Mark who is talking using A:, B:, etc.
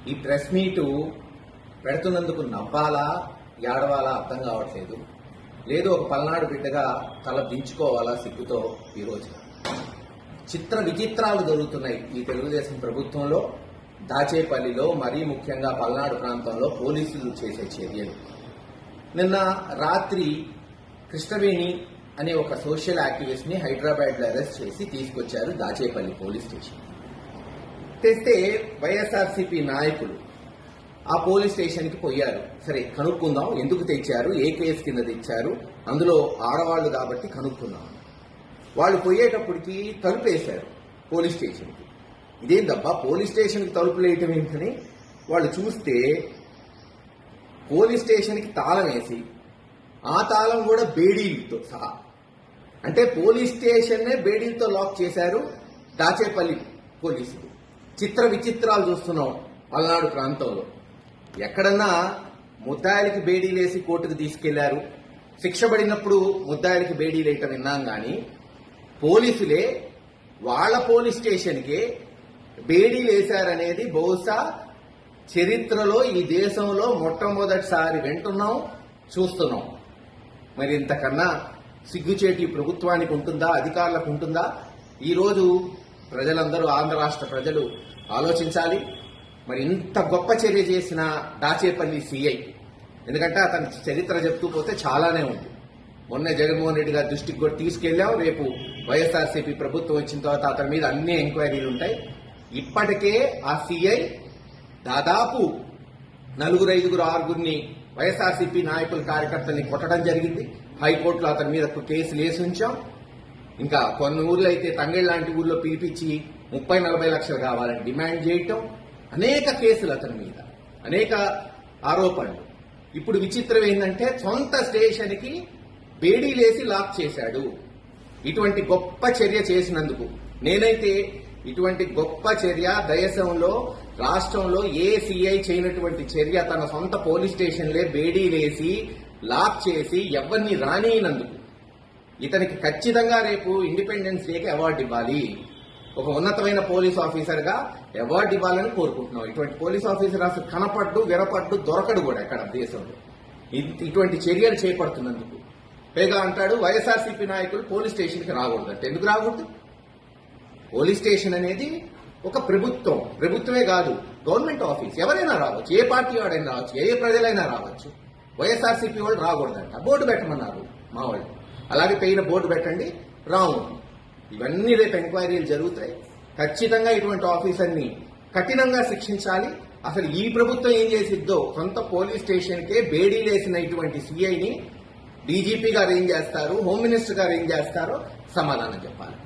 A: ఈ press meet పెడుతున్నందుకు నవ్వాలా ఏడవాలా అర్థం కావట్లేదు. లేదు ఒక పల్నాడు బిడ్డగా తల దించుకోవాలా సిగ్గుతో. ఈ రోజు చిత్ర విచిత్రాలు జరుగుతున్నాయి ఈ తెలుగుదేశం ప్రభుత్వంలో. దాచేపల్లిలో మరీ ముఖ్యంగా పల్నాడు ప్రాంతంలో పోలీసులు చేసే చర్యలు. నిన్న రాత్రి కృష్ణవేణి అనే ఒక సోషల్ యాక్టివిస్ట్ ని హైదరాబాద్ లో అరెస్ట్ చేసి తీసుకొచ్చారు దాచేపల్లి పోలీస్ స్టేషన్. తెస్తే వైఎస్ఆర్సీపీ నాయకులు ఆ పోలీస్ స్టేషన్ కి పోయారు. సరే కనుక్కుందాం, ఎందుకు తెచ్చారు, ఏ కేసు కింద తెచ్చారు, అందులో ఆడవాళ్లు కాబట్టి కనుక్కుందాం. వాళ్ళు పోయేటప్పటికి తలుపేశారు పోలీస్ స్టేషన్ కి. ఇదేందబ్బా పోలీస్ స్టేషన్ కి తలుపులు వేయటం ఏంటని వాళ్ళు చూస్తే పోలీస్ స్టేషన్ కి తాళం వేసి ఆ తాళం కూడా బేడీలతో సహా, అంటే పోలీస్ స్టేషన్ నే బేడీలతో లాక్ చేశారు దాచేపల్లి పోలీసులు. చిత్ర విచిత్రాలు చూస్తున్నాం పల్నాడు ప్రాంతంలో. ఎక్కడన్నా ముద్దాయిలకి బేడీలేసి కోర్టుకు తీసుకెళ్లారు, శిక్ష పడినప్పుడు ముద్దాయిలకి బేడీలేయటం విన్నాం కానీ పోలీసులే వాళ్ల పోలీస్ స్టేషన్కే బేడీలేశారనేది బహుశా చరిత్రలో ఈ దేశంలో మొట్టమొదటిసారి వింటున్నాం, చూస్తున్నాం. మరి ఇంతకన్నా సిగ్గుచేటి ప్రభుత్వానికి ఉంటుందా, అధికారులకు ఉంటుందా? ఈరోజు ప్రజలందరూ, ఆంధ్ర రాష్ట్ర ప్రజలు ఆలోచించాలి. మరి ఇంత గొప్ప చర్య చేసిన దాచేపల్లి సిఐ, ఎందుకంటే అతని చరిత్ర చెప్తూ పోతే చాలానే ఉంది. మొన్న జగన్మోహన్ రెడ్డి గారి దృష్టికి కూడా తీసుకెళ్లాం. రేపు వైఎస్ఆర్సీపీ ప్రభుత్వం వచ్చిన తర్వాత అతని మీద అన్ని ఎంక్వైరీలు ఉంటాయి. ఇప్పటికే ఆ సిఐ దాదాపు 4, 5, 6 వైఎస్ఆర్సీపీ నాయకుల కార్యకర్తల్ని కొట్టడం జరిగింది. హైకోర్టులో అతని మీద కేసులు వేసి ఉంచాం. ఇంకా కొన్ని ఊర్లో అయితే తంగేళ్ళ లాంటి ఊర్లో పిలిపించి 30-40 లక్షలు కావాలని డిమాండ్ చేయటం, అనేక కేసులు అతని మీద, అనేక ఆరోపణలు. ఇప్పుడు విచిత్రం ఏంటంటే సొంత స్టేషన్ కి బేడీలేసి లాక్ చేశాడు. ఇటువంటి గొప్ప చర్య చేసినందుకు నేనైతే ఇటువంటి గొప్ప చర్య దేశంలో, రాష్ట్రంలో ఏ సీఐ చేయనటువంటి చర్య, తన సొంత పోలీస్ స్టేషన్లే బేడీలేసి లాక్ చేసి ఎవరిని రానినందుకు ఇతనికి ఖచ్చితంగా రేపు ఇండిపెండెన్స్ డేకి అవార్డు ఇవ్వాలి. ఒక ఉన్నతమైన పోలీస్ ఆఫీసర్ గా అవార్డు ఇవ్వాలని కోరుకుంటున్నాం. ఇటువంటి పోలీస్ ఆఫీసర్ అసలు కనపడ్డు, వినపడ్డు, దొరకడు కూడా ఎక్కడ దేశంలో ఇటువంటి చర్యలు చేపడుతున్నందుకు. పైగా అంటాడు వైఎస్ఆర్సీపీ నాయకులు పోలీస్ స్టేషన్ కి రాకూడదు. అంటే ఎందుకు రాకూడదు? పోలీస్ స్టేషన్ అనేది ఒక ప్రభుత్వమే కాదు, గవర్నమెంట్ ఆఫీస్. ఎవరైనా రావచ్చు, ఏ పార్టీ వాడైనా రావచ్చు, ఏ ప్రజలైనా రావచ్చు. వైఎస్ఆర్సీపీ వాళ్ళు రాకూడదంట. బోర్డు పెట్టమన్నారు మా వాళ్ళు. అలాగే పైన బోర్డు పెట్టండి, రావు. ఇవన్నీ రేపు ఎంక్వైరీలు జరుగుతాయి. ఖచ్చితంగా ఇటువంటి ఆఫీసర్ని కఠినంగా శిక్షించాలి. అసలు ఈ ప్రభుత్వం ఏం చేసిద్దో, సొంత పోలీస్ స్టేషన్కే బేడీలేసిన ఇటువంటి సిఐని డీజీపీ గారు ఏం చేస్తారు, హోమ్ మినిస్టర్ గారు ఏం చేస్తారో సమాధానం చెప్పాలి.